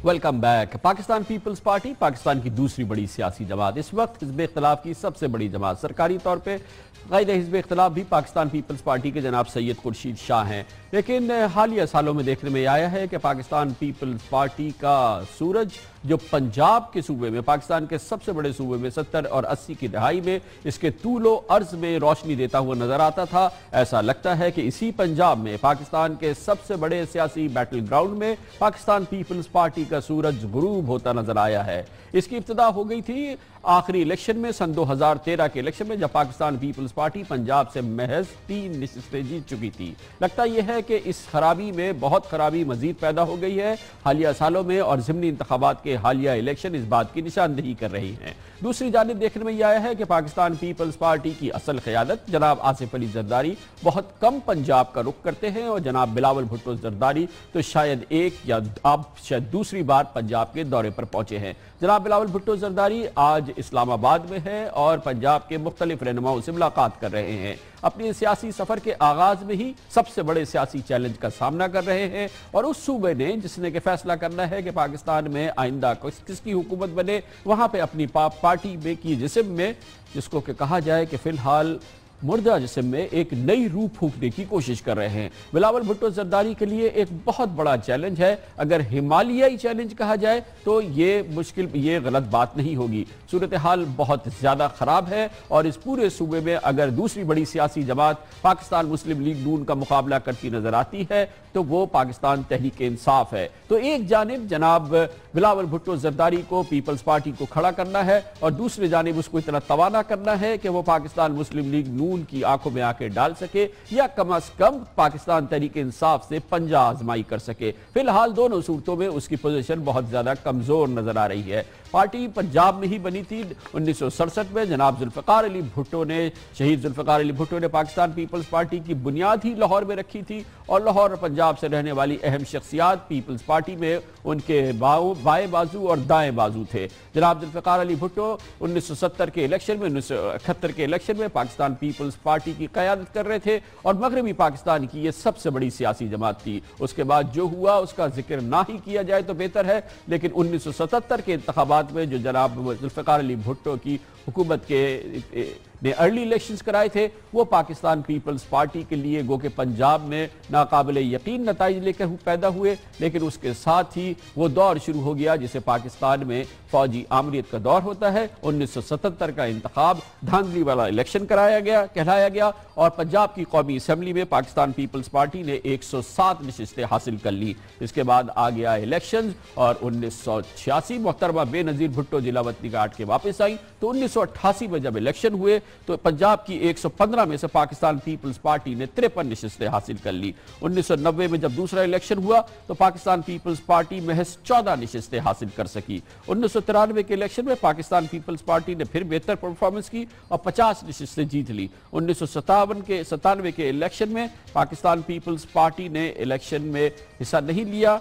Welcome back. Pakistan Peoples Party Pakistan की दूसरी बड़ी सियासी जमात, इस वक्त हिज़्ब इख्तिलाफ की सबसे बड़ी जमात। सरकारी तौर पे क़ायद हिज़्ब इख्तिलाफ भी पाकिस्तान पीपल्स पार्टी के जनाब सैयद खुर्शीद शाह हैं, लेकिन हालिया सालों में देखने में आया है कि पाकिस्तान पीपल्स पार्टी का सूरज जो पंजाब के सूबे में, पाकिस्तान के सबसे बड़े सूबे में 70 और 80 की दहाई में इसके तूलो अर्ज में रोशनी देता हुआ नजर आता था, ऐसा लगता है कि इसी पंजाब में पाकिस्तान के सबसे बड़े सियासी बैटल ग्राउंड में पाकिस्तान पीपल्स पार्टी का सूरज गुरूब होता नजर आया है। इसकी इब्तिदा हो गई थी आखिरी इलेक्शन में, सन 2013 के इलेक्शन में, जब पाकिस्तान पीपल्स पार्टी पंजाब से महज 3 नशिस्तें जीत चुकी थी। लगता यह है कि इस खराबी में बहुत खराबी मजीद पैदा हो गई है हालिया सालों में, और ज़िमनी इंतखाबात के हालिया इलेक्शन इस बात की निशानदेही कर रही हैं। दूसरी जानिब देखने में यह आया है कि पाकिस्तान पीपल्स पार्टी की असल क़यादत जनाब आसिफ अली जरदारी बहुत कम पंजाब का रुख करते हैं, और जनाब बिलावल भुट्टो जरदारी तो शायद एक या अब शायद दूसरी बार पंजाब के दौरे पर पहुंचे हैं। जनाब बिलावल भुट्टो जरदारी आज इस्लामाबाद में है और पंजाब के मुख्तलिफ रहनुमाओं से मुलाकात कर रहे हैं। अपने सियासी सफर के आगाज में ही सबसे बड़े सियासी चैलेंज का सामना कर रहे हैं, और उस सूबे ने जिसने के फैसला करना है कि पाकिस्तान में आइंदा किसकी हुकूमत बने, वहां पे अपनी पार्टी में की जिस्म में, जिसको कि कहा जाए कि फिलहाल मुर्दा जिस्म में एक नई रूह फूंकने की कोशिश कर रहे हैं। बिलावल भुट्टो जरदारी के लिए एक बहुत बड़ा चैलेंज है। अगर हिमालयाई चैलेंज कहा जाए तो ये गलत बात नहीं होगी। सूरत हाल बहुत ज्यादा खराब है, और इस पूरे सूबे में अगर दूसरी बड़ी सियासी जमात पाकिस्तान मुस्लिम लीग नून का मुकाबला करती नजर आती है तो वो पाकिस्तान तहरीक इंसाफ है। तो एक जानिब जनाब बिलावल भुट्टो जरदारी को पीपल्स पार्टी को खड़ा करना है, और दूसरी जानिब उसको इतना तवाना करना है कि वो पाकिस्तान मुस्लिम लीग नून की आंखों में आंखें डाल सके, या कम से कम पाकिस्तान तहरीक इंसाफ से पंजा आजमाई कर सके। फिलहाल दोनों सूरतों में उसकी पोजीशन बहुत ज्यादा कमजोर नजर आ रही है। पार्टी पंजाब में ही बनी थी 1967 में। जनाब जुल्फिकार अली भुट्टो ने, शहीद जुल्फिकार अली भुट्टो ने पाकिस्तान पीपल्स पार्टी की बुनियाद ही लाहौर में रखी थी, और लाहौर और पंजाब से रहने वाली अहम शख्सियात पीपल्स पार्टी में उनके बाएं बाजू और दाएं बाजू थे। जनाब जुल्फिकार अली भुट्टो 1970 के इलेक्शन में, 1971 के इलेक्शन में पाकिस्तान पीपल्स पार्टी की क़यादत कर रहे थे, और मगरबी पाकिस्तान की यह सबसे बड़ी सियासी जमात थी। उसके बाद जो हुआ उसका जिक्र ना ही किया जाए तो बेहतर है, लेकिन 1977 के इंतखाबात में जो जनाब जुल्फिकार अली भुट्टो की हुकूमत के ने अर्ली इलेक्शंस कराए थे, वो पाकिस्तान पीपल्स पार्टी के लिए गो के पंजाब में नाकाबिले यकीन नताइज लेकर पैदा हुए, लेकिन उसके साथ ही वो दौर शुरू हो गया जिसे पाकिस्तान में फौजी आमरीत का दौर होता है। 1977 का इंतखाब धांधली वाला इलेक्शन कहलाया गया, और पंजाब की कौमी असम्बली में पाकिस्तान पीपल्स पार्टी ने 107 नशिस्तें हासिल कर ली। इसके बाद आ गया इलेक्शन, और 1986 मोहतरमा बेनजीर भुट्टो जिला वतनी काट के वापस आई, तो 1988 में जब इलेक्शन हुए तो पंजाब की 115 में से पाकिस्तान पीपल्स पार्टी ने 53 नशिस्तें हासिल कर ली। 1990 में जब दूसरा इलेक्शन हुआ तो पाकिस्तान पीपल्स पार्टी महज 14 नशिस्तें हासिल कर सकी। 1993 के इलेक्शन में पाकिस्तान पीपल्स पार्टी ने फिर बेहतर परफॉर्मेंस की और 50 नशिस्तें जीत ली। 1997 के इलेक्शन में पाकिस्तान पीपल्स पार्टी ने इलेक्शन में हिस्सा नहीं लिया,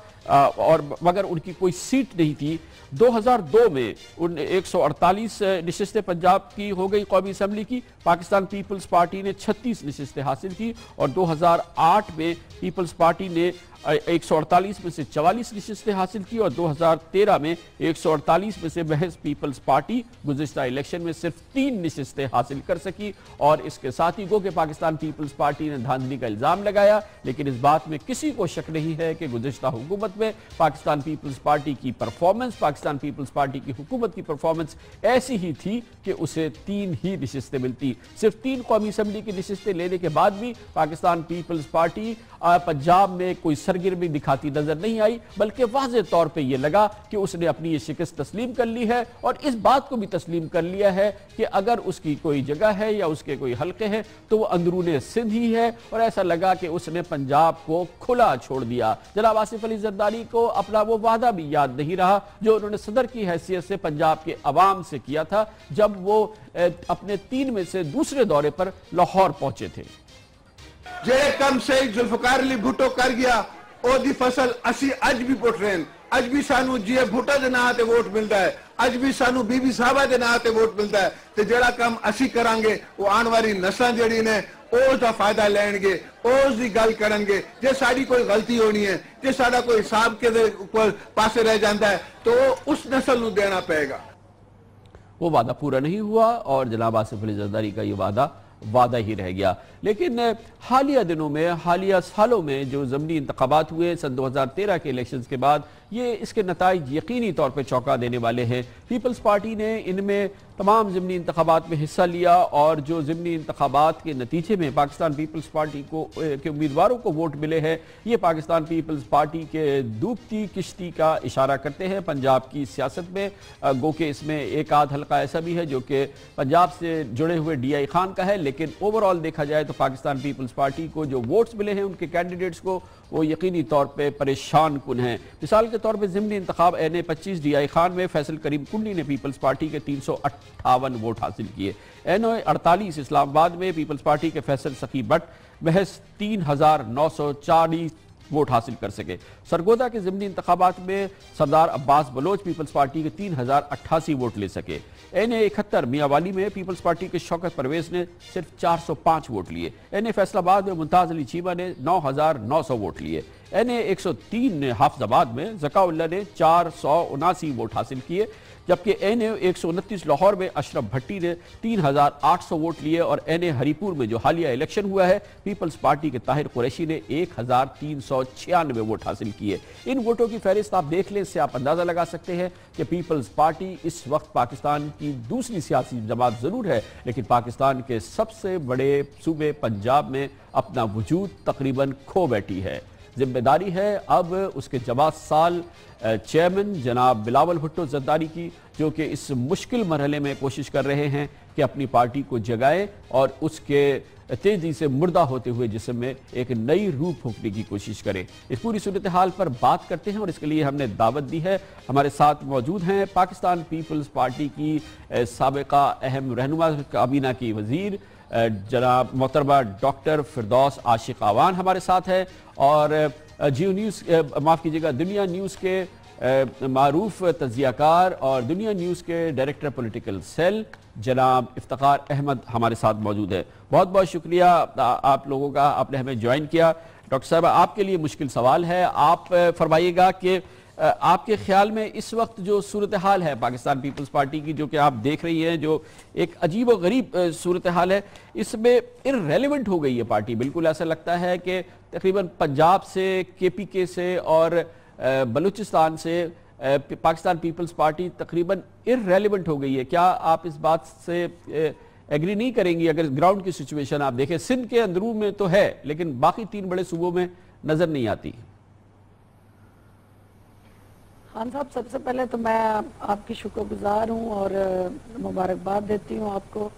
और मगर उनकी कोई सीट नहीं थी। 2002 में 148 नशिस्तें पंजाब की हो गई कौमी असम्बली की, पाकिस्तान पीपल्स पार्टी ने 36 नशिस्तें हासिल की, और 2008 में पीपल्स पार्टी ने 148 में से 44 नशिस्तें हासिल की, और 2013 में 148 में से महज पीपल्स पार्टी गुज़िश्ता इलेक्शन में सिर्फ 3 नशिस्तें हासिल कर सकी। और इसके साथ ही गो कि पाकिस्तान पीपल्स पार्टी ने धांधली का इल्जाम लगाया, लेकिन इस बात में किसी को शक नहीं है कि गुज़िश्ता हुकूमत में पाकिस्तान पीपल्स पार्टी की परफॉर्मेंस, पाकिस्तान पीपल्स पार्टी की हुकूमत की परफॉर्मेंस ऐसी ही थी कि उसे 3 ही नशिस्तें मिलती। सिर्फ 3 कौमी असम्बली की नशिस्तें लेने के बाद भी पाकिस्तान पीपल्स पार्टी पंजाब में कोई सरगर्मी दिखाती नजर नहीं आई, बल्कि वाज़ेह तौर पे ये लगा कि उसने अपनी ये शिकस्त तस्लीम कर ली है, और इस बात को भी तस्लीम कर लिया है कि अगर उसकी कोई जगह है या उसके कोई हल्के हैं तो वो अंदरूने सिंध ही है, और ऐसा लगा कि उसने पंजाब को खुला छोड़ दिया। जनाब आसिफ अली जरदारी को अपना वो वादा भी याद नहीं रहा जो उन्होंने सदर की हैसियत से पंजाब के अवाम से किया था जब वो अपने 3 में से दूसरे दौरे पर लाहौर पहुंचे थे। जे कम से जुल्फिकार अली भुट्टो कर गया ओदी फसल असी अज भी पुट रहे हैं। अज भी सानू जीए भुट्टो के नां ते वोट मिलता है, अज भी सानू बीबी साहबा के नां ते वोट मिलता है। ते जेड़ा काम असी करांगे वो आने वाली नस्लां जेड़ी ने उसका फायदा लैणगे, उसकी गल करनगे। जे साड़ी कोई गलती होनी है, जे साड़ा कोई हिसाब के पासे रह जाता है तो उस नस्ल नू देना पेगा। वो वादा पूरा नहीं हुआ और जनाब आसिफ अली जरदारी का ये वादा ही रह गया। लेकिन हालिया दिनों में, हालिया सालों में जो ज़मनी इंतखाबात हुए सन 2013 के इलेक्शंस के बाद, ये इसके नताइज यकीनी तौर पर चौंका देने वाले हैं। पीपल्स पार्टी ने इनमें तमाम ज़मनी इंतखाबात में हिस्सा लिया और जो ज़मनी इंतखाबात के नतीजे में पाकिस्तान पीपल्स पार्टी के उम्मीदवारों को वोट मिले हैं, ये पाकिस्तान पीपल्स पार्टी के डूबती किश्ती का इशारा करते हैं पंजाब की सियासत में। गो के इसमें एक आध हल्का ऐसा भी है जो कि पंजाब से जुड़े हुए DI खान का है, लेकिन ओवरऑल देखा जाए तो पाकिस्तान पीपल्स पार्टी को जो वोट्स मिले हैं उनके कैंडिडेट्स को, वो यकीनी तौर पे परेशान कुन हैं। मिसाल के तौर पे ज़िमनी इंतखाब NA 25 DI खान में फैसल करीम कुंडी ने पीपल्स पार्टी के 358 वोट हासिल किए। NA 48 इस्लामाबाद में पीपल्स पार्टी के फैसल सखी बट महज 3940 वोट हासिल कर सके। सरगोदा के ज़िमनी इंतखाबात में सरदार अब्बास बलोच पीपल्स पार्टी के 3088 वोट ले सके। NA 71 मियांवाली में पीपल्स पार्टी के शौकत परवेज ने सिर्फ 405 वोट लिए। NA फैसलाबाद में मुमताज अली चीमा ने 9900 वोट लिए। NA 103 ने हाफजाबाद में ज़काउल्लाह ने 479 वोट हासिल किए, जबकि NA 129 लाहौर में अशरफ भट्टी ने 3800 वोट लिए और NA हरीपुर में जो हालिया इलेक्शन हुआ है पीपल्स पार्टी के ताहिर कुरैशी ने 1396 वोट हासिल किए। इन वोटों की फहरिस्त आप देख लें, इससे आप अंदाजा लगा सकते हैं कि पीपल्स पार्टी इस वक्त पाकिस्तान की दूसरी सियासी जमात जरूर है, लेकिन पाकिस्तान के सबसे बड़े सूबे पंजाब में अपना वजूद तकरीबन खो बैठी है। जिम्मेदारी है अब उसके जवाब साल चेयरमैन जनाब बिलावल भुट्टो जरदारी की, जो कि इस मुश्किल मरहले में कोशिश कर रहे हैं कि अपनी पार्टी को जगाएं और उसके तेजी से मुर्दा होते हुए जिस्म में एक नई रूह फूंकने की कोशिश करें। इस पूरी सूरत हाल पर बात करते हैं और इसके लिए हमने दावत दी है। हमारे साथ मौजूद हैं पाकिस्तान पीपल्स पार्टी की साबिका अहम रहनुमा काबीना की वजीर जनाब मोहतरमा डॉक्टर फिरदौस आशिक आवान हमारे साथ है, और जियो न्यूज़ माफ़ कीजिएगा दुनिया न्यूज़ के मारूफ तजियाकार और दुनिया न्यूज़ के डायरेक्टर पॉलिटिकल सेल जनाब इफ्तिखार अहमद हमारे साथ मौजूद है। बहुत बहुत शुक्रिया आप लोगों का, आपने हमें ज्वाइन किया। डॉक्टर साहब, आपके लिए मुश्किल सवाल है, आप फरमाइएगा कि आपके ख्याल में इस वक्त जो सूरत हाल है पाकिस्तान पीपल्स पार्टी की, जो कि आप देख रही हैं, जो एक अजीब व गरीब सूरत हाल है, इसमें इररेलेवेंट हो गई है पार्टी। बिल्कुल ऐसा लगता है कि तकरीबन पंजाब से, KPK से और बलूचिस्तान से पाकिस्तान पीपल्स पार्टी तकरीबन इररेलेवेंट हो गई है। क्या आप इस बात से एग्री नहीं करेंगी? अगर ग्राउंड की सिचुएशन आप देखें, सिंध के अंदरू में तो है लेकिन बाकी 3 बड़े सूबों में नजर नहीं आती। खान साहब, सबसे पहले तो मैं आपकी शुक्रगुजार हूँ और मुबारकबाद देती हूँ आपको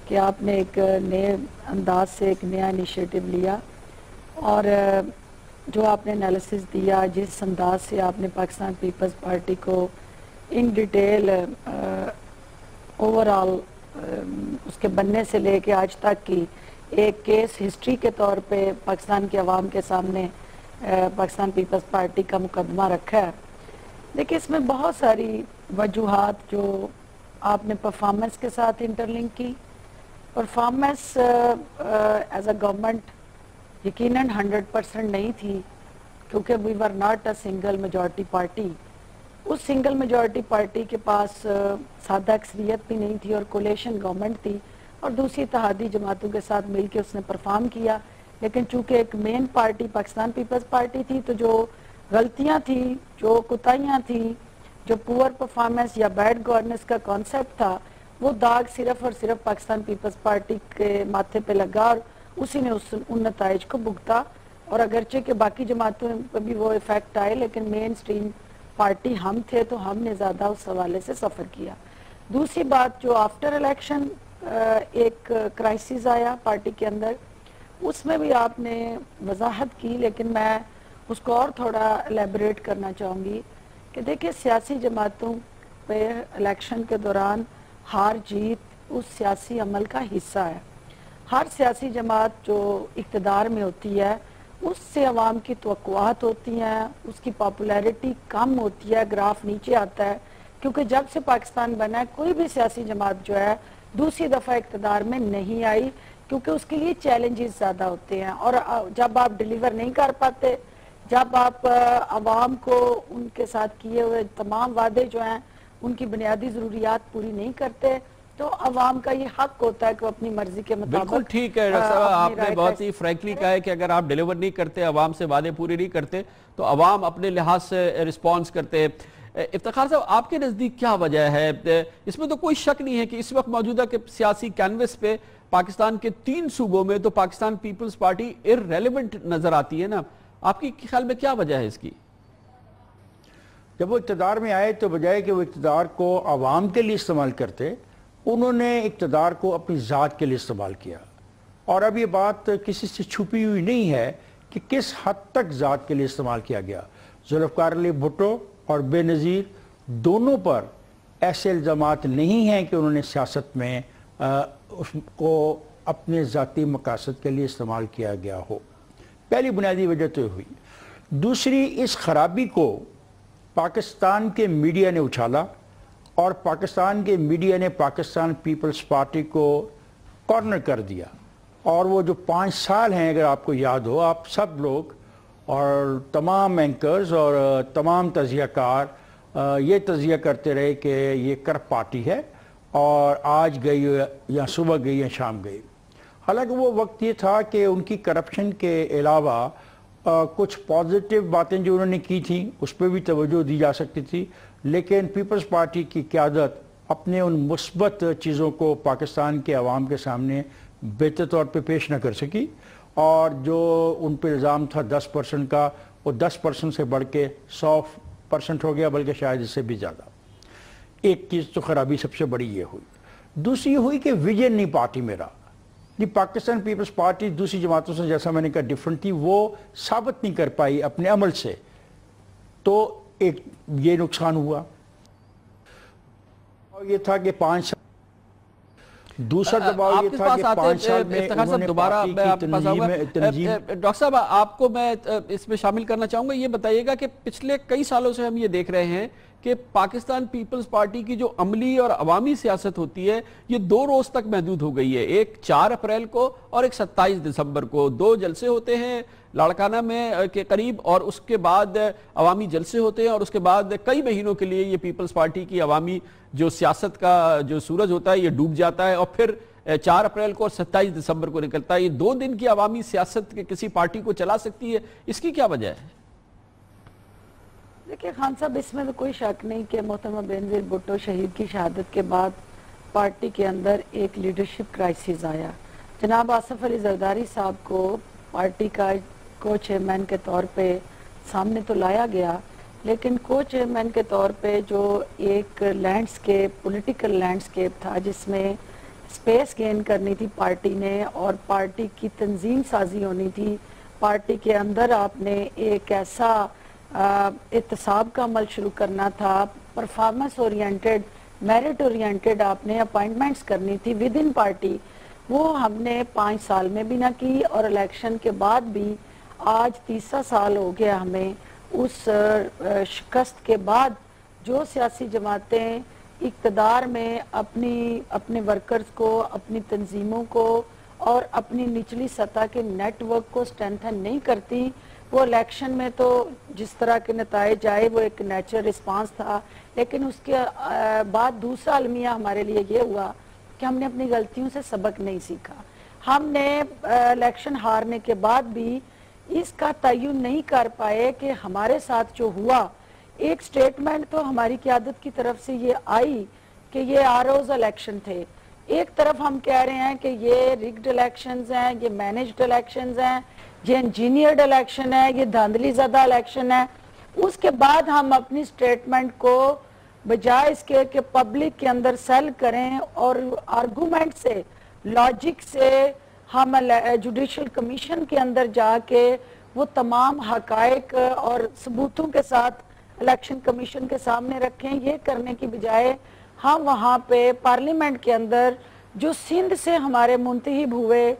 कि आपने एक नए अंदाज से एक नया इनिशिएटिव लिया और जो आपने एनालिसिस दिया, जिस अंदाज से आपने पाकिस्तान पीपल्स पार्टी को इन डिटेल ओवरऑल उसके बनने से लेके आज तक की एक केस हिस्ट्री के तौर पे पाकिस्तान की आवाम के सामने पाकिस्तान पीपल्स पार्टी का मुकदमा रखा है। देखिए, इसमें बहुत सारी वजूहात जो आपने परफॉर्मेंस के साथ इंटरलिंक की। परफॉर्मेंस एज अ गवर्नमेंट यकीनन 100% नहीं थी, क्योंकि we were not a single majority party. उस सिंगल मेजॉरिटी पार्टी के पास सादा अक्सरियत भी नहीं थी और कोलेशन गवर्नमेंट थी और दूसरी इत्तेहादी जमातों के साथ मिलकर उसने परफॉर्म किया। लेकिन चूंकि एक main party Pakistan Peoples Party थी, तो जो गलतियां थी, जो कोताहियां थी, जो पुअर परफॉर्मेंस या बैड गवर्नेंस का कॉन्सेप्ट था, वो दाग सिर्फ और सिर्फ पाकिस्तान पीपल्स पार्टी के माथे पे लगा और उसी ने उन नताइज को भुगता। और अगरचे के बाकी जमातों पर भी वो इफेक्ट आए, लेकिन मेन स्ट्रीम पार्टी हम थे तो हमने ज़्यादा उस हवाले से सफ़र किया। दूसरी बात, जो आफ्टर इलेक्शन एक क्राइसिस आया पार्टी के अंदर, उसमें भी आपने वजाहत की, लेकिन मैं उसको और थोड़ा एलेबरेट करना चाहूँगी कि देखिए, सियासी जमातों पे इलेक्शन के दौरान हार जीत उस सियासी अमल का हिस्सा है। हर सियासी जमात जो इक़्तिदार में होती है उससे अवाम की तवक्कुआत होती हैं, उसकी पॉपुलैरिटी कम होती है, ग्राफ नीचे आता है। क्योंकि जब से पाकिस्तान बना है कोई भी सियासी जमात जो है दूसरी दफ़ा इक़्तिदार में नहीं आई, क्योंकि उसके लिए चैलेंजेस ज़्यादा होते हैं। और जब आप डिलीवर नहीं कर पाते, जब आप अवाम को उनके साथ किए हुए तमाम वादे जो हैं उनकी बुनियादी ज़रूरियात पूरी नहीं करते, तो अवाम का ये हक होता है कि वो अपनी मर्जी के मुताबिक। बिल्कुल ठीक है डॉक्टर साहब, आपने बहुत ही फ्रैंकली कहा है कि अगर आप डिलीवर नहीं करते, अवाम से वादे पूरे नहीं करते, तो अवाम अपने लिहाज से रिस्पॉन्स करते हैं। इफ्तिखार साहब, आपके नज़दीक क्या वजह है? इसमें तो कोई शक नहीं है कि इस वक्त मौजूदा के सियासी कैनवस पे पाकिस्तान के 3 सूबों में तो पाकिस्तान पीपल्स पार्टी इररेलेवेंट नजर आती है ना। आपकी ख्याल में क्या वजह है इसकी? जब वो इक़्तिदार में आए तो बजाय कि वो इक़्तिदार को आवाम के लिए इस्तेमाल करते, उन्होंने इक़्तिदार को अपनी ज़ात के लिए इस्तेमाल किया। और अब ये बात किसी से छुपी हुई नहीं है कि किस हद तक ज़ात के लिए इस्तेमाल किया गया। जुल्फ़िकार अली भुट्टो और बेनज़ीर दोनों पर ऐसे इल्ज़ामात नहीं हैं कि उन्होंने सियासत में उसको अपने ज़ाती मकासद के लिए इस्तेमाल किया गया हो। पहली बुनियादी वजह तो हुई। दूसरी, इस खराबी को पाकिस्तान के मीडिया ने उछाला और पाकिस्तान के मीडिया ने पाकिस्तान पीपल्स पार्टी को कॉर्नर कर दिया। और वो जो 5 साल हैं, अगर आपको याद हो, आप सब लोग और तमाम एंकर्स और तमाम तज़ियाकार ये तज़िया करते रहे कि ये करप्ट पार्टी है और आज गई या सुबह गई या शाम गई। हालांकि वो वक्त ये था कि उनकी करप्शन के अलावा कुछ पॉजिटिव बातें जो उन्होंने की थी उस पर भी तवज्जो दी जा सकती थी, लेकिन पीपल्स पार्टी की क़यादत अपने उन मुस्बत चीज़ों को पाकिस्तान के अवाम के सामने बेहतर तौर पे पेश न कर सकी। और जो उन पर इल्ज़ाम था 10% का, वो 10% से बढ़ के 100% हो गया, बल्कि शायद इससे भी ज़्यादा। एक चीज़ तो खराबी सबसे बड़ी ये हुई। दूसरी हुई कि विजन नहीं पार्टी मेरा, ये पाकिस्तान पीपल्स पार्टी दूसरी जमातों से, जैसा मैंने कहा, डिफरेंट थी। वो साबित नहीं कर पाई अपने अमल से, तो एक ये नुकसान हुआ। और ये था कि 5 साल, दूसरा दबाव ये था कि 5 साल में उन्होंने दोबारा तंजीम। डॉक्टर साहब, आपको मैं इसमें शामिल करना चाहूंगा। ये बताइएगा कि पिछले कई सालों से हम ये देख रहे हैं कि पाकिस्तान पीपल्स पार्टी की जो अमली और अवामी सियासत होती है ये 2 रोज तक महदूद हो गई है। एक 4 अप्रैल को और एक 27 दिसंबर को 2 जलसे होते हैं लाड़काना में के करीब, और उसके बाद अवामी जलसे होते हैं, और उसके बाद कई महीनों के लिए ये पीपल्स पार्टी की अवामी जो सियासत का जो सूरज होता है ये डूब जाता है, और फिर 4 अप्रैल को और 27 दिसंबर को निकलता है। ये 2 दिन की अवामी सियासत के किसी पार्टी को चला सकती है, इसकी क्या वजह है? देखिए खान साहब, इसमें तो कोई शक नहीं कि मोहतरमा बेनज़ीर भुट्टो शहीद की शहादत के बाद पार्टी के अंदर एक लीडरशिप क्राइसिस आया। जनाब आसिफ अली जरदारी साहब को पार्टी का को चेयरमैन के तौर पे सामने तो लाया गया, लेकिन को चेयरमैन के तौर पे जो एक लैंडस्केप, पॉलिटिकल लैंडस्केप था जिसमें स्पेस गेन करनी थी पार्टी ने और पार्टी की तंजीम साजी होनी थी, पार्टी के अंदर आपने एक ऐसा एहतसाब का अमल शुरू करना था, परफॉर्मेंस ओरिएंटेड, मेरिट ओरिएंटेड आपने अपॉइंटमेंट्स करनी थी विद इन पार्टी, वो हमने 5 साल में भी ना की। और इलेक्शन के बाद भी आज 3रा साल हो गया हमें उस शिकस्त के बाद जो सियासी जमातें इक़्तिदार में अपने वर्कर्स को, अपनी तंजीमों को और अपनी निचली सतह के नेटवर्क को स्ट्रेंथन नहीं करती, वो इलेक्शन में तो जिस तरह के नताइज आए वो एक नेचुरल रिस्पांस था, लेकिन उसके बाद दूसरा अलमिया हमारे लिए ये हुआ कि हमने अपनी गलतियों से सबक नहीं सीखा। हमने इलेक्शन हारने के बाद भी इसका तयन नहीं कर पाए कि हमारे साथ जो हुआ, एक स्टेटमेंट तो हमारी क़यादत की तरफ से ये आई कि ये आरओज़ इलेक्शन थे, एक तरफ हम कह रहे हैं कि ये रिग्ड इलेक्शंस हैं, ये मैनेज्ड इलेक्शंस हैं, ये इंजीनियर्ड इलेक्शन है, ये धांधली ज़्यादा इलेक्शन है। उसके बाद हम अपनी स्टेटमेंट को बजाय इसके कि पब्लिक के अंदर सेल करें और आर्गूमेंट से, लॉजिक से हम जुडिशल कमीशन के अंदर जाके वो तमाम हकायक और सबूतों के साथ इलेक्शन कमीशन के सामने रखें, ये करने की बजाय हम वहाँ पे पार्लियामेंट के अंदर जो सिंध से हमारे मुंतहिब हुए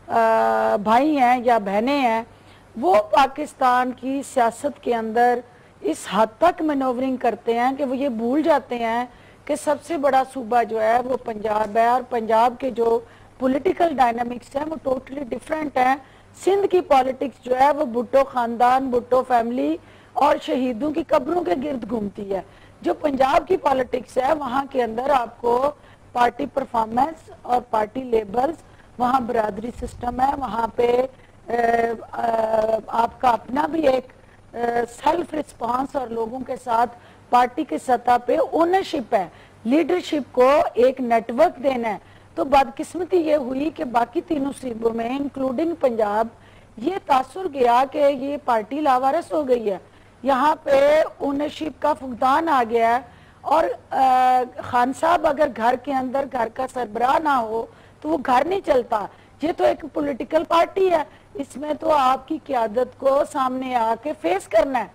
भाई हैं या बहनें हैं, वो पाकिस्तान की सियासत के अंदर इस हद तक मैनोवरिंग करते हैं कि वो ये भूल जाते हैं कि सबसे बड़ा सूबा जो है वो पंजाब है, और पंजाब के जो पॉलिटिकल डायनामिक्स हैं वो टोटली डिफरेंट हैं। सिंध की पॉलिटिक्स जो है वो भुट्टो खानदान, भुट्टो फैमिली और शहीदों की कब्रों के गिर्द घूमती है। जो पंजाब की पॉलिटिक्स है वहाँ के अंदर आपको पार्टी परफॉर्मेंस और पार्टी लेबल्स, वहाँ बरादरी सिस्टम है, वहाँ पे आपका अपना भी एक सेल्फ रिस्पांस और लोगों के साथ पार्टी की सतह पे ओनरशिप है। लीडरशिप को एक नेटवर्क देना है। तो बदकिस्मती ये हुई कि बाकी तीनों सूबों में इंक्लूडिंग पंजाब ये तासुर गया कि ये पार्टी लावारिस हो गई है, यहाँ पे ओनरशिप का फुकदान आ गया है। और खान साहब अगर घर के अंदर घर का सरबराह ना हो तो वो घर नहीं चलता। ये तो एक पॉलिटिकल पार्टी है, इसमें तो आपकी क़यादत को सामने आके फेस करना है।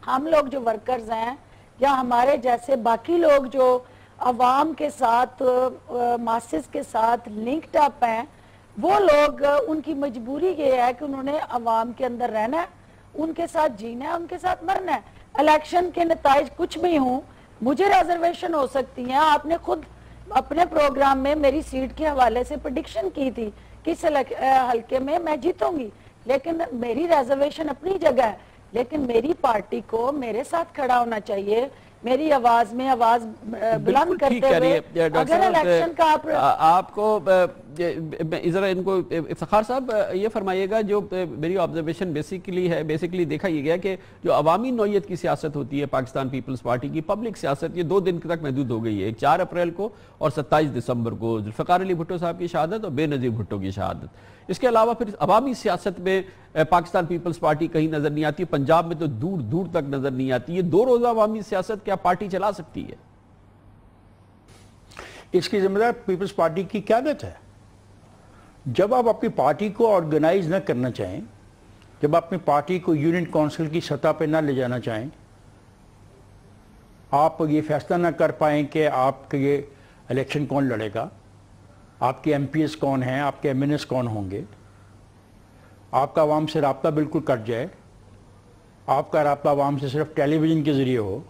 हम लोग जो वर्कर्स हैं या हमारे जैसे बाकी लोग जो अवाम के साथ, मासेस के साथ लिंक्ड अप हैं, वो लोग, उनकी मजबूरी ये है कि उन्होंने अवाम के अंदर रहना है, उनके साथ जीना है, उनके साथ मरना है। इलेक्शन के नताइज कुछ भी हूँ, मुझे रिजर्वेशन हो सकती है। आपने खुद अपने प्रोग्राम में मेरी सीट के हवाले से प्रेडिक्शन की थी कि इस हल्के में मैं जीतूंगी, लेकिन मेरी रिजर्वेशन अपनी जगह है, लेकिन मेरी पार्टी को मेरे साथ खड़ा होना चाहिए, मेरी आवाज में आवाज बुलंद करते हुए। अगर इलेक्शन का आपको जरा इनको इफ्तिखार साहब ये फरमाइएगा, जो मेरी ऑब्जर्वेशन बेसिकली देखा ये गया कि जो अवामी नौयत की सियासत होती है पाकिस्तान पीपल्स पार्टी की, पब्लिक सियासत, ये 2 दिन तक महदूद हो गई है। 4 अप्रैल को और 27 दिसंबर को जुल्फ़िकार अली भुट्टो साहब की शहादत और बेनज़ीर भुट्टो की शहादत। इसके अलावा फिर अवामी सियासत में पाकिस्तान पीपल्स पार्टी कहीं नजर नहीं आती, पंजाब में तो दूर दूर तक नजर नहीं आती। ये 2 रोजा अवामी सियासत क्या पार्टी चला सकती है? इसकी जिम्मेदार पीपल्स पार्टी की क़यादत है। जब आप अपनी पार्टी को ऑर्गेनाइज न करना चाहें, जब अपनी पार्टी को यूनियन काउंसिल की सतह पर न ले जाना चाहें, आप ये फैसला न कर पाएँ कि आपके ये इलेक्शन कौन लड़ेगा, आपके एमपीएस कौन हैं, आपके एमएनएस कौन होंगे, आपका आवाम से राब्ता बिल्कुल कट जाए, आपका राब्ता आवाम से सिर्फ टेलीविज़न के ज़रिए हो,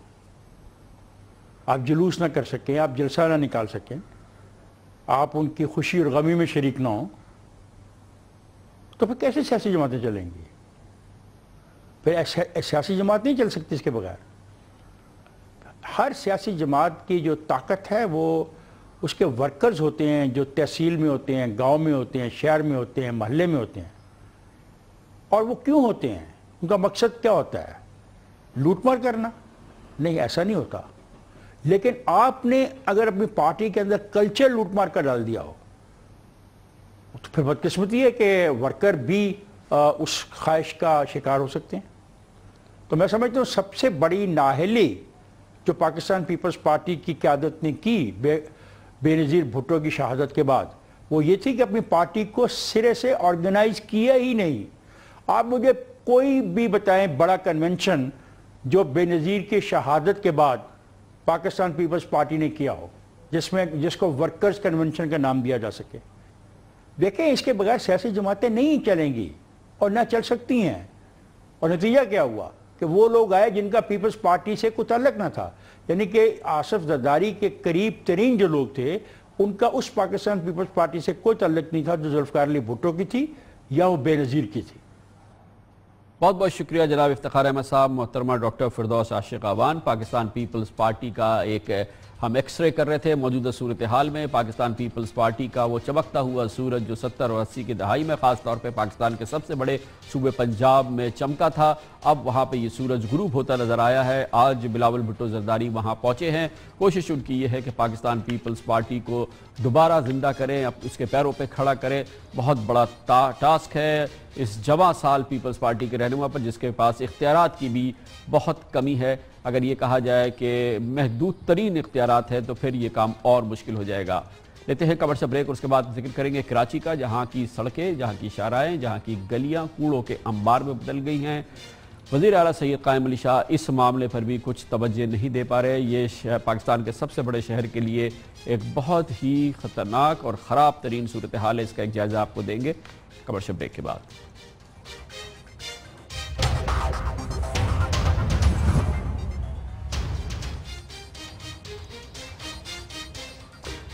आप जुलूस ना कर सकें, आप जलसा ना निकाल सकें, आप उनकी खुशी और गमी में शरीक ना हो, तो फिर कैसे सियासी जमातें चलेंगी? फिर सियासी जमात नहीं चल सकती इसके बगैर। हर सियासी जमात की जो ताकत है वो उसके वर्कर्स होते हैं, जो तहसील में होते हैं, गांव में होते हैं, शहर में होते हैं, मोहल्ले में होते हैं। और वो क्यों होते हैं? उनका मकसद क्या होता है? लूटमार करना? नहीं, ऐसा नहीं होता। लेकिन आपने अगर अपनी पार्टी के अंदर कल्चर लूटमार का डाल दिया हो तो फिर बदकिस्मती है कि वर्कर भी उस ख्वाहिश का शिकार हो सकते हैं। तो मैं समझता हूँ सबसे बड़ी नाअहली जो पाकिस्तान पीपल्स पार्टी की क़यादत ने की बेनज़ीर भुट्टो की शहादत के बाद, वो ये थी कि अपनी पार्टी को सिरे से ऑर्गेनाइज किया ही नहीं। आप मुझे कोई भी बताएं बड़ा कन्वेंशन जो बेनज़ीर की शहादत के बाद पाकिस्तान पीपल्स पार्टी ने किया हो, जिसको वर्कर्स कन्वेंशन का नाम दिया जा सके। देखें, इसके बगैर सियासी जमातें नहीं चलेंगी और ना चल सकती हैं। और नतीजा क्या हुआ कि वो लोग आए जिनका पीपल्स पार्टी से कोई ताल्लुक ना था, यानी कि आसिफ जरदारी के करीब तरीन जो लोग थे उनका उस पाकिस्तान पीपल्स पार्टी से कोई ताल्लुक नहीं था जो जुल्फ़िकार अली भुट्टो की थी या वो बेनज़ीर की थी। बहुत बहुत शुक्रिया जनाब इफ्तिखार अहमद साहब। मोहतरमा डॉक्टर फिरदौस आशिक आवान, पाकिस्तान पीपल्स पार्टी का एक हम एक्सरे कर रहे थे मौजूदा सूरत हाल में। पाकिस्तान पीपल्स पार्टी का वो चमकता हुआ सूरज जो 70 और 80 की दहाई में ख़ास तौर पे पाकिस्तान के सबसे बड़े सूबे पंजाब में चमका था, अब वहाँ पे ये सूरज गुरूब होता नज़र आया है। आज बिलावल भुट्टो जरदारी वहाँ पहुँचे हैं। कोशिश उनकी ये है कि पाकिस्तान पीपल्स पार्टी को दोबारा ज़िंदा करें, अब उसके पैरों पर खड़ा करें। बहुत बड़ा टास्क है इस जवां साल पीपल्स पार्टी के रहनुमा पर, जिसके पास इख्तियारात की भी बहुत कमी है। अगर ये कहा जाए कि महदूद तरीन इख्तियारात है तो फिर ये काम और मुश्किल हो जाएगा। लेते हैं कमर्शियल ब्रेक और उसके बाद जिक्र करेंगे कराची का, जहाँ की सड़कें, जहाँ की शाहराएँ, जहाँ की गलियाँ कूड़ों के अंबार में बदल गई हैं। वज़ीर आला सैयद कायम अली शाह इस मामले पर भी कुछ तवज्जो नहीं दे पा रहे। ये पाकिस्तान के सबसे बड़े शहर के लिए एक बहुत ही ख़तरनाक और ख़राब तरीन सूरत हाल है। इसका एक जायज़ा आपको देंगे कमर्शियल ब्रेक के बाद।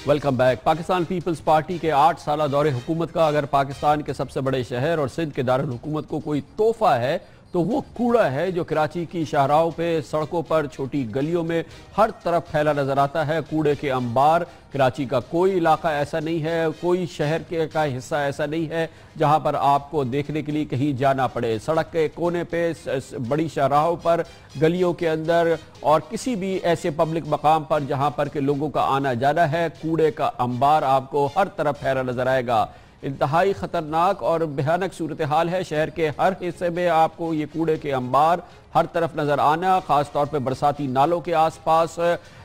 Welcome back. Pakistan Peoples Party के 8 साला दौरे हुकूमत का अगर पाकिस्तान के सबसे बड़े शहर और सिंध के दारुल हुकूमत को कोई तोहफा है तो वो कूड़ा है जो कराची की शाहराहों पे, सड़कों पर, छोटी गलियों में हर तरफ फैला नजर आता है। कूड़े के अंबार। कराची का कोई इलाका ऐसा नहीं है, कोई शहर के का हिस्सा ऐसा नहीं है जहां पर आपको देखने के लिए कहीं जाना पड़े। सड़क के कोने पे, बड़ी शाहराहों पर, गलियों के अंदर और किसी भी ऐसे पब्लिक मकाम पर जहां पर के लोगों का आना जाना है, कूड़े का अंबार आपको हर तरफ फैला नजर आएगा। इंतहाई खतरनाक और भयानक सूरत हाल है। शहर के हर हिस्से में आपको ये कूड़े के अंबार हर तरफ नजर आना, खास तौर पे बरसाती नालों के आसपास,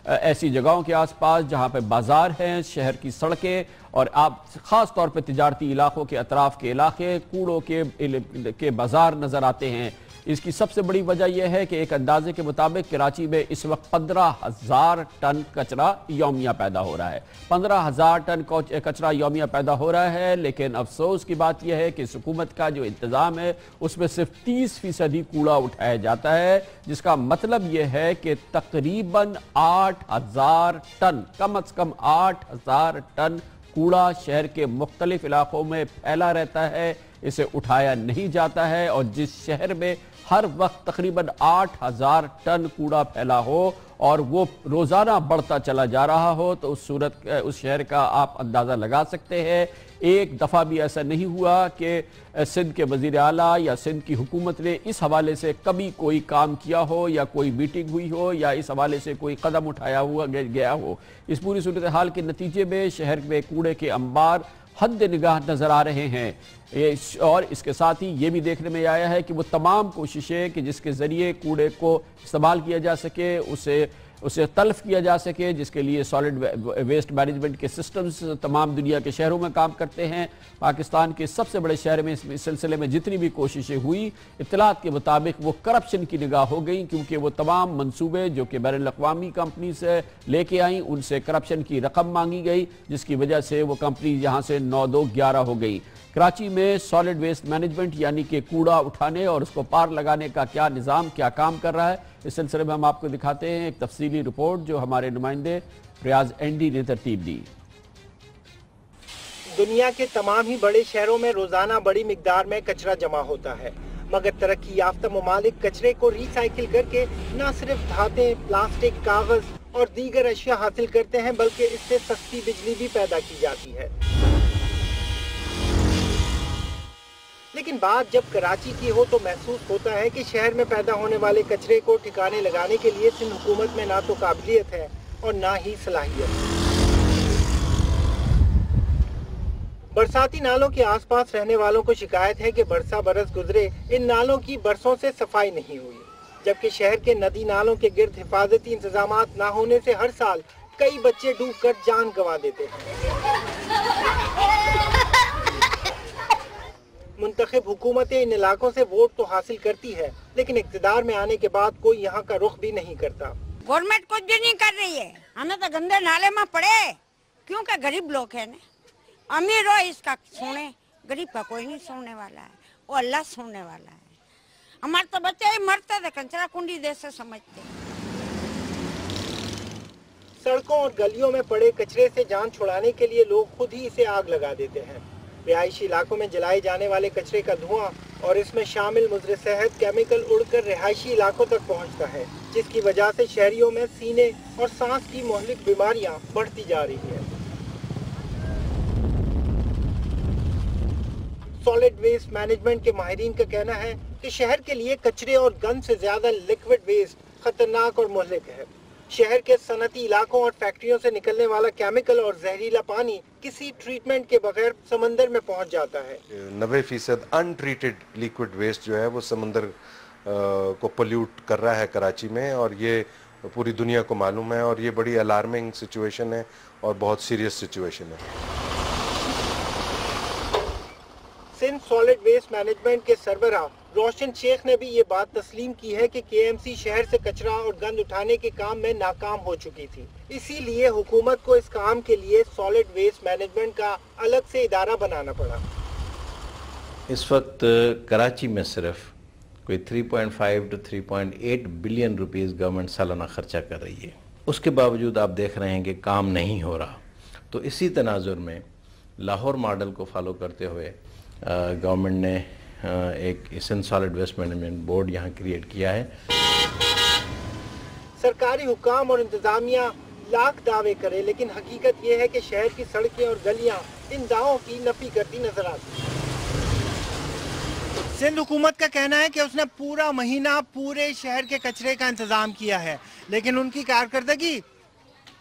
ऐसी जगहों के आसपास जहां पे बाजार हैं, शहर की सड़कें और आप खास तौर पे तिजारती इलाकों के अतराफ के इलाके कूड़ों के बाजार नजर आते हैं। इसकी सबसे बड़ी वजह यह है कि एक अंदाजे के मुताबिक कराची में इस वक्त 15,000 टन कचरा यौमिया पैदा हो रहा है। 15,000 टन कचरा यौमिया पैदा हो रहा है, लेकिन अफसोस की बात यह है कि हुकूमत का जो इंतजाम है उसमें सिर्फ 30% कूड़ा उठाया जाता है, जिसका मतलब यह है कि तकरीबन 8,000 टन, कम से कम 8,000 टन कूड़ा शहर के मुख्तलिफ इलाकों में फैला रहता है, इसे उठाया नहीं जाता है। और जिस शहर में हर वक्त तकरीबन 8,000 टन कूड़ा फैला हो और वो रोजाना बढ़ता चला जा रहा हो तो उस शहर का आप अंदाजा लगा सकते हैं। एक दफा भी ऐसा नहीं हुआ कि सिंध के वजीर आला या सिंध की हुकूमत ने इस हवाले से कभी कोई काम किया हो या कोई मीटिंग हुई हो या इस हवाले से कोई कदम उठाया हुआ गया हो। इस पूरी सूरत हाल के नतीजे में शहर में कूड़े के अंबार हद निगाह नजर आ रहे हैं। और इसके साथ ही ये भी देखने में आया है कि वो तमाम कोशिशें कि जिसके जरिए कूड़े को इस्तेमाल किया जा सके, उसे तल्फ किया जा सके, जिसके लिए सॉलिड वेस्ट मैनेजमेंट के सिस्टम्स तमाम दुनिया के शहरों में काम करते हैं। पाकिस्तान के सबसे बड़े शहर में इस सिलसिले में जितनी भी कोशिशें हुई, इत्तलात के मुताबिक वो करप्शन की निगाह हो गई, क्योंकि वो तमाम मंसूबे जो कि बैनुल अक़वामी कंपनी से लेके आई उनसे करप्शन की रकम मांगी गई, जिसकी वजह से वो कंपनी यहाँ से 9-2-11 हो गई। कराची में सॉलिड वेस्ट मैनेजमेंट यानी कि कूड़ा उठाने और उसको पार लगाने का क्या निज़ाम, क्या काम कर रहा है, इस सिलसिले में हम आपको दिखाते हैं एक तफसीली रिपोर्ट जो हमारे नुमाइंदे रियाज एंडी ने तरतीब दी। दुनिया के तमाम ही बड़े शहरों में रोजाना बड़ी मिकदार में कचरा जमा होता है, मगर तरक्की याफ्ता ममालिक कचरे को रिसाइकिल करके न सिर्फ धातुएं, प्लास्टिक, कागज और दीगर अशिया हासिल करते हैं, बल्कि इससे सस्ती बिजली भी पैदा की जाती है। लेकिन बात जब कराची की हो तो महसूस होता है कि शहर में पैदा होने वाले कचरे को ठिकाने लगाने के लिए सिंध हुकूमत में ना तो काबिलियत है और ना ही सलाहियत। बरसाती नालों के आसपास रहने वालों को शिकायत है कि बरसा बरस गुजरे, इन नालों की बरसों से सफाई नहीं हुई, जबकि शहर के नदी नालों के गिर्द हिफाजती इंतजाम ना होने से हर साल कई बच्चे डूबकर जान गंवा देते हैं। मुंतखब हुकूमतें इन इलाकों से वोट तो हासिल करती है, लेकिन इक़्तिदार में आने के बाद कोई यहाँ का रुख भी नहीं करता। गवर्नमेंट कुछ भी नहीं कर रही है, हमें तो गंदे नाले में पड़े, क्योंकि गरीब लोग है ना। अमीर हो इसका सुने, गरीब का कोई नहीं सुनने वाला है, वो अल्लाह सुनने वाला है। हमारे तो बच्चे ही मरते थे, कंचरा कुंडी जैसे समझते। सड़कों और गलियों में पड़े कचरे से जान छुड़ाने के लिए लोग खुद ही इसे आग लगा देते हैं। रिहायशी इलाकों में जलाए जाने वाले कचरे का धुआं और इसमें शामिल मुज़र सेहत केमिकल उड़कर रिहायशी इलाकों तक पहुंचता है, जिसकी वजह से शहरियों में सीने और सांस की मुहलिक बीमारियां बढ़ती जा रही है। सॉलिड वेस्ट मैनेजमेंट के माहिरीन का कहना है कि शहर के लिए कचरे और गंद से ज्यादा लिक्विड वेस्ट खतरनाक और मुहलिक है। शहर के सनती इलाकों और फैक्ट्रियों से निकलने वाला केमिकल और जहरीला पानी किसी ट्रीटमेंट के बगैर समंदर में पहुंच जाता है। 90% अनट्रीटेड लिक्विड वेस्ट जो है वो समंदर को पोल्यूट कर रहा है कराची में, और ये पूरी दुनिया को मालूम है, और ये बड़ी अलार्मिंग सिचुएशन है और बहुत सीरियस सिचुएशन है। सिंध सॉलिड वेस्ट मैनेजमेंट के सरबराह रोशन शेख ने भी ये बात तस्लीम की है कि केएमसी शहर से कचरा और गंद उठाने के काम में नाकाम हो चुकी थी, इसीलिए हुकूमत को इस काम के लिए सॉलिड वेस्ट मैनेजमेंट का अलग से इदारा बनाना पड़ा। इस वक्त कराची में सिर्फ कोई 3.5 to 3.8 बिलियन रुपीस गवर्नमेंट सालाना खर्चा कर रही है। उसके बावजूद आप देख रहे हैं कि काम नहीं हो रहा। तो इसी तनाजुर में लाहौर मॉडल को फॉलो करते हुए गवर्नमेंट ने एक Asian solid waste management board यहाँ क्रिएट किया है। सरकारी हुकाम और इंतजामिया लाख दावे करे, लेकिन हकीकत यह है कि शहर की सड़कें और गलियां इन दावों की नफी करती नजर आती हैं। सिंध हुकूमत का कहना है कि उसने पूरा महीना पूरे शहर के कचरे का इंतजाम किया है, लेकिन उनकी कारकर्दगी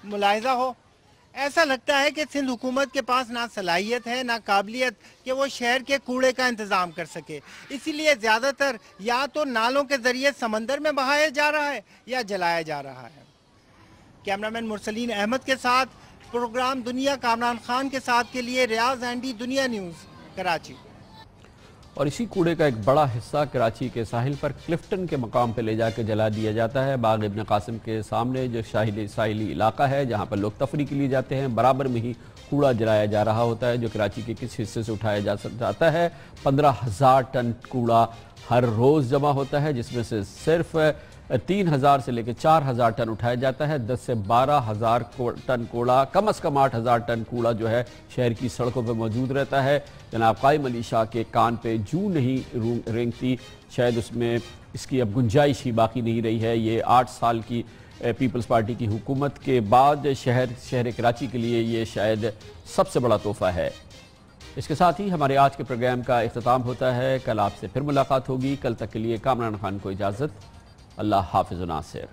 मुलाहिजा हो, ऐसा लगता है कि सिंध हुकूमत के पास ना सलाहियत है ना काबिलियत कि वो शहर के कूड़े का इंतजाम कर सके। इसीलिए ज़्यादातर या तो नालों के ज़रिए समंदर में बहाया जा रहा है या जलाया जा रहा है। कैमरामैन मुरसलीन अहमद के साथ प्रोग्राम दुनिया कामरान खान के साथ के लिए रियाज एंडी, दुनिया न्यूज़, कराची। और इसी कूड़े का एक बड़ा हिस्सा कराची के साहिल पर क्लिफ्टन के मकाम पर ले जाकर जला दिया जाता है। बाग इब्न कासिम के सामने जो साहिली इलाका है जहाँ पर लोग तफरी के लिए जाते हैं, बराबर में ही कूड़ा जलाया जा रहा होता है जो कराची के किस हिस्से से उठाया जाता है। 15,000 टन कूड़ा हर रोज़ जमा होता है, जिसमें से सिर्फ 3,000 से लेकर 4,000 टन उठाया जाता है। 10 से 12,000 टन कूड़ा, कम से कम 8,000 टन कूड़ा जो है शहर की सड़कों पर मौजूद रहता है। जनाब कायम अली शाह के कान पे जू नहीं रेंगती, शायद उसमें इसकी अब गुंजाइश ही बाकी नहीं रही है। ये 8 साल की पीपल्स पार्टी की हुकूमत के बाद शहर कराची के लिए ये शायद सबसे बड़ा तोहफा है। इसके साथ ही हमारे आज के प्रोग्राम का इख्तिताम होता है। कल आपसे फिर मुलाकात होगी। कल तक के लिए कामरान खान को इजाज़त। अल्लाह हाफ़िज़ नासिर।